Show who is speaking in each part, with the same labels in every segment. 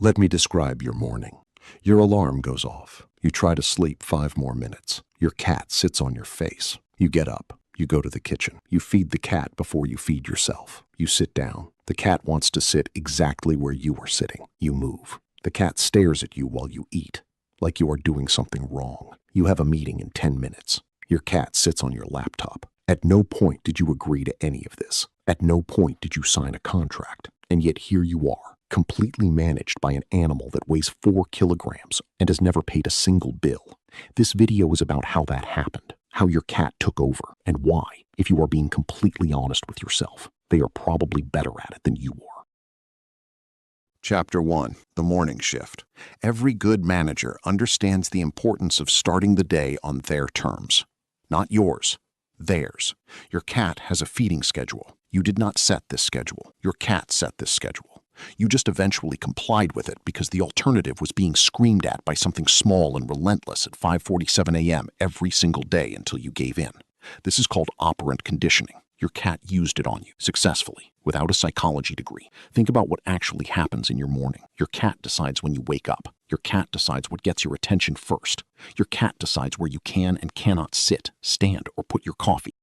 Speaker 1: Let me describe your morning. Your alarm goes off. You try to sleep 5 more minutes. Your cat sits on your face. You get up. You go to the kitchen. You feed the cat before you feed yourself. You sit down. The cat wants to sit exactly where you are sitting. You move. The cat stares at you while you eat, like you are doing something wrong. You have a meeting in 10 minutes. Your cat sits on your laptop. At no point did you agree to any of this. At no point did you sign a contract. And yet here you are, completely managed by an animal that weighs 4 kilograms and has never paid a single bill. This video is about how that happened, how your cat took over, and why, if you are being completely honest with yourself, they are probably better at it than you are.
Speaker 2: Chapter 1. The Morning Shift. Every good manager understands the importance of starting the day on their terms. Not yours, theirs. Your cat has a feeding schedule. You did not set this schedule. Your cat set this schedule. You just eventually complied with it because the alternative was being screamed at by something small and relentless at 5:47 a.m. every single day until you gave in. This is called operant conditioning. Your cat used it on you successfully, without a psychology degree. Think about what actually happens in your morning. Your cat decides when you wake up. Your cat decides what gets your attention first. Your cat decides where you can and cannot sit, stand, or put your coffee.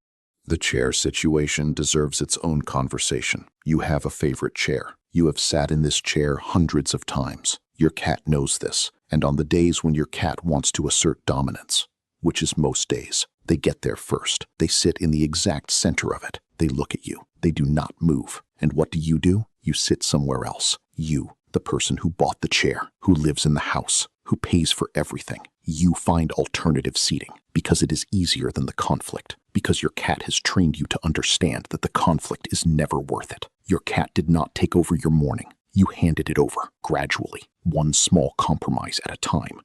Speaker 1: The chair situation deserves its own conversation. You have a favorite chair. You have sat in this chair hundreds of times. Your cat knows this, and on the days when your cat wants to assert dominance, which is most days, they get there first. They sit in the exact center of it. They look at you. They do not move. And what do? You sit somewhere else. You, the person who bought the chair, who lives in the house, who pays for everything. You find alternative seating because it is easier than the conflict, because your cat has trained you to understand that the conflict is never worth it. Your cat did not take over your morning. You handed it over, gradually, one small compromise at a time.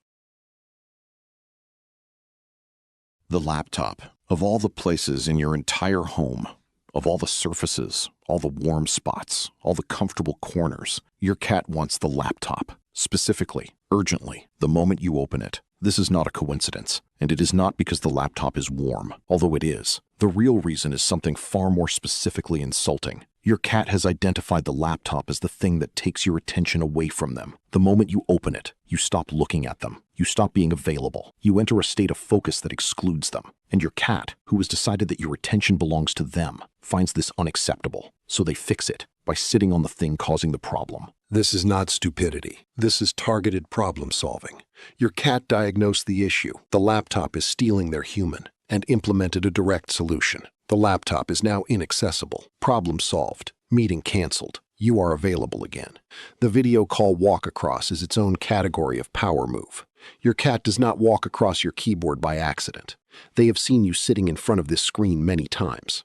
Speaker 2: The laptop. Of all the places in your entire home, of all the surfaces, all the warm spots, all the comfortable corners, your cat wants the laptop. Specifically, urgently, the moment you open it. This is not a coincidence, and it is not because the laptop is warm, although it is. The real reason is something far more specifically insulting. Your cat has identified the laptop as the thing that takes your attention away from them. The moment you open it, you stop looking at them. You stop being available. You enter a state of focus that excludes them. And your cat, who has decided that your attention belongs to them, finds this unacceptable. So they fix it by sitting on the thing causing the problem.
Speaker 1: This is not stupidity. This is targeted problem solving. Your cat diagnosed the issue. The laptop is stealing their human and implemented a direct solution. The laptop is now inaccessible. Problem solved. Meeting canceled. You are available again. The video call walk across is its own category of power move. Your cat does not walk across your keyboard by accident. They have seen you sitting in front of this screen many times.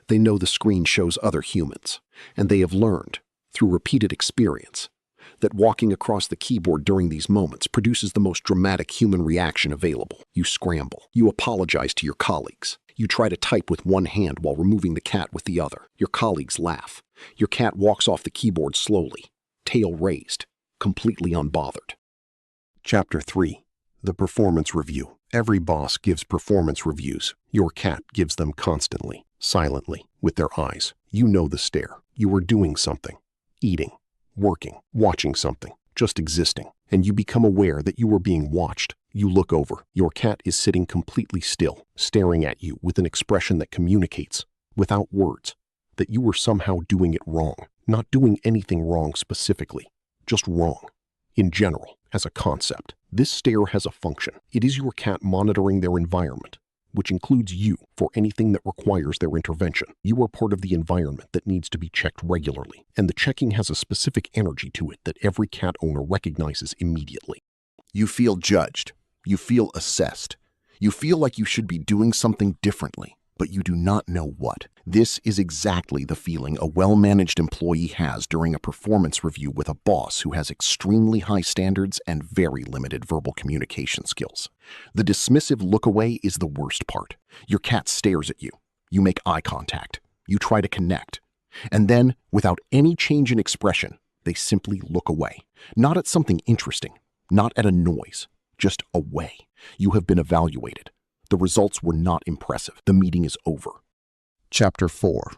Speaker 1: They know the screen shows other humans, and they have learned, through repeated experience, that walking across the keyboard during these moments produces the most dramatic human reaction available. You scramble. You apologize to your colleagues. You try to type with one hand while removing the cat with the other. Your colleagues laugh. Your cat walks off the keyboard slowly, tail raised, completely unbothered. Chapter 3. The Performance Review. Every boss gives performance reviews. Your cat gives them constantly, silently, with their eyes. You know the stare. You are doing something. Eating, working, watching something, just existing. And you become aware that you are being watched. You look over. Your cat is sitting completely still, staring at you with an expression that communicates, without words, that you are somehow doing it wrong. Not doing anything wrong specifically, just wrong. In general, as a concept, this stare has a function. It is your cat monitoring their environment, which includes you for anything that requires their intervention. You are part of the environment that needs to be checked regularly, and the checking has a specific energy to it that every cat owner recognizes immediately.
Speaker 2: You feel judged. You feel assessed. You feel like you should be doing something differently, but you do not know what. This is exactly the feeling a well-managed employee has during a performance review with a boss who has extremely high standards and very limited verbal communication skills. The dismissive look away is the worst part. Your cat stares at you. You make eye contact. You try to connect. And then, without any change in expression, they simply look away. Not at something interesting, not at a noise, just away. You have been evaluated. The results were not impressive. The meeting is over.
Speaker 1: Chapter 4.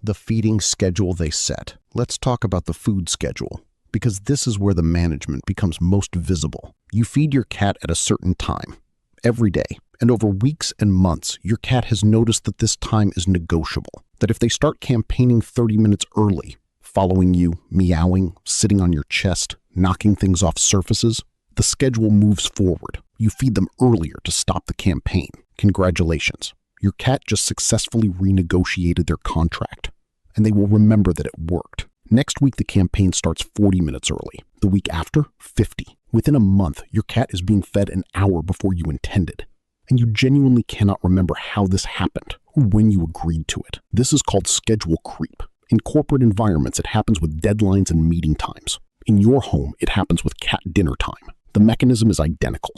Speaker 1: The feeding schedule they set. Let's talk about the food schedule,
Speaker 2: because this is where the management becomes most visible. You feed your cat at a certain time, every day, and over weeks and months, your cat has noticed that this time is negotiable, that if they start campaigning 30 minutes early, following you, meowing, sitting on your chest, knocking things off surfaces, the schedule moves forward. You feed them earlier to stop the campaign. Congratulations. Your cat just successfully renegotiated their contract, and they will remember that it worked. Next week, the campaign starts 40 minutes early. The week after, 50. Within a month, your cat is being fed an hour before you intended, and you genuinely cannot remember how this happened or when you agreed to it. This is called schedule creep. In corporate environments, it happens with deadlines and meeting times. In your home, it happens with cat dinner time. The mechanism is identical.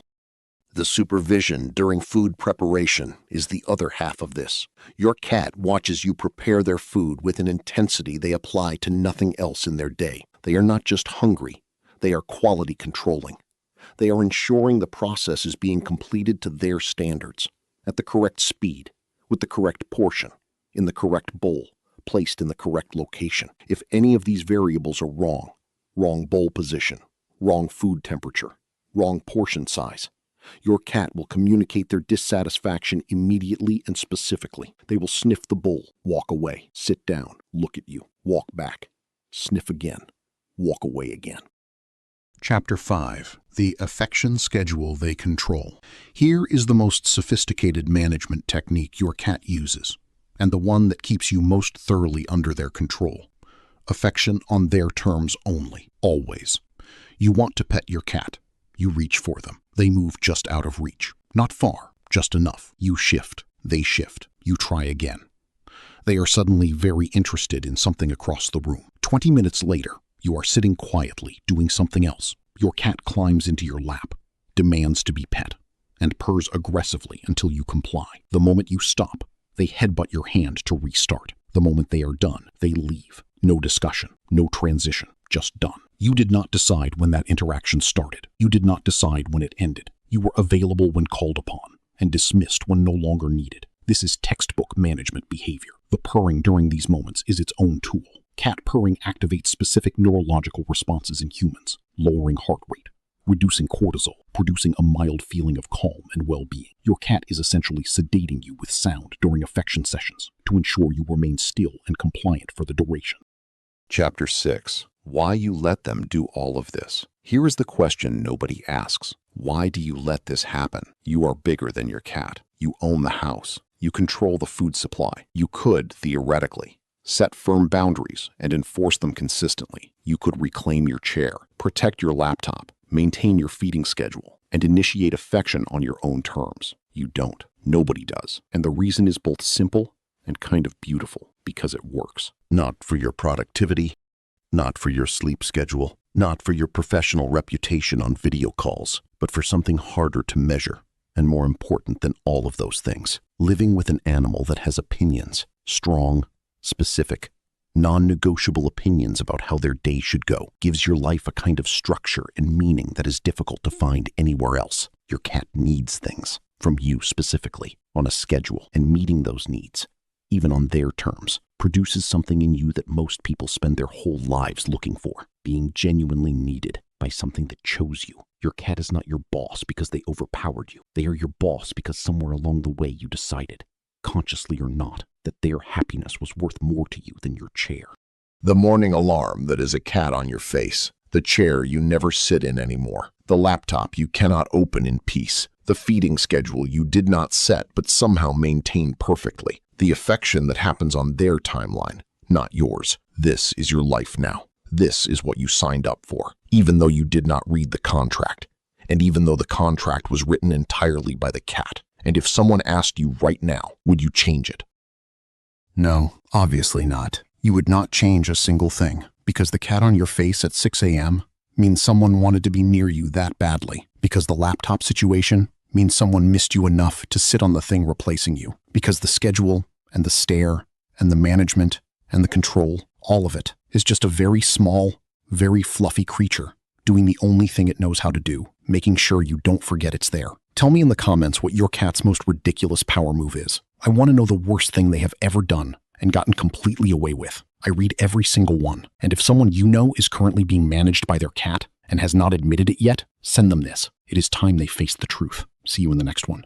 Speaker 1: The supervision during food preparation is the other half of this. Your cat watches you prepare their food with an intensity they apply to nothing else in their day. They are not just hungry, they are quality controlling. They are ensuring the process is being completed to their standards, at the correct speed, with the correct portion, in the correct bowl, placed in the correct location. If any of these variables are wrong bowl position, wrong food temperature, wrong portion size, your cat will communicate their dissatisfaction immediately and specifically. They will sniff the bowl, walk away, sit down, look at you, walk back, sniff again, walk away again.
Speaker 2: Chapter 5. The affection schedule they control. Here is the most sophisticated management technique your cat uses, and the one that keeps you most thoroughly under their control. Affection on their terms only, always. You want to pet your cat. You reach for them. They move just out of reach. Not far, just enough. You shift. They shift. You try again. They are suddenly very interested in something across the room. 20 minutes later, you are sitting quietly, doing something else. Your cat climbs into your lap, demands to be pet, and purrs aggressively until you comply. The moment you stop, they headbutt your hand to restart. The moment they are done, they leave. No discussion, no transition, just done. You did not decide when that interaction started. You did not decide when it ended. You were available when called upon and dismissed when no longer needed. This is textbook management behavior. The purring during these moments is its own tool. Cat purring activates specific neurological responses in humans, lowering heart rate, reducing cortisol, producing a mild feeling of calm and well-being. Your cat is essentially sedating you with sound during affection sessions to ensure you remain still and compliant for the duration.
Speaker 1: Chapter 6. Why you let them do all of this. Here is the question nobody asks. Why do you let this happen? You are bigger than your cat. You own the house. You control the food supply. You could, theoretically, set firm boundaries and enforce them consistently. You could reclaim your chair, protect your laptop, maintain your feeding schedule, and initiate affection on your own terms. You don't. Nobody does. And the reason is both simple and kind of beautiful, because it works.
Speaker 2: Not for your productivity, not for your sleep schedule, not for your professional reputation on video calls, but for something harder to measure and more important than all of those things. Living with an animal that has opinions, strong, specific, non-negotiable opinions about how their day should go, gives your life a kind of structure and meaning that is difficult to find anywhere else. Your cat needs things from you specifically on a schedule, and meeting those needs, even on their terms, produces something in you that most people spend their whole lives looking for, being genuinely needed by something that chose you. Your cat is not your boss because they overpowered you. They are your boss because somewhere along the way you decided, consciously or not, that their happiness was worth more to you than your chair.
Speaker 1: The morning alarm that is a cat on your face. The chair you never sit in anymore. The laptop you cannot open in peace. The feeding schedule you did not set but somehow maintain perfectly. The affection that happens on their timeline, not yours. This is your life now. This is what you signed up for, even though you did not read the contract, and even though the contract was written entirely by the cat. And if someone asked you right now, would you change it?
Speaker 2: No, obviously not. You would not change a single thing, because the cat on your face at 6 a.m. means someone wanted to be near you that badly, because the laptop situation means someone missed you enough to sit on the thing replacing you, because the schedule and the stare and the management and the control, all of it, is just a very small, very fluffy creature doing the only thing it knows how to do, making sure you don't forget it's there. Tell me in the comments what your cat's most ridiculous power move is. I want to know the worst thing they have ever done and gotten completely away with. I read every single one. And if someone you know is currently being managed by their cat and has not admitted it yet, send them this. It is time they faced the truth. See you in the next one.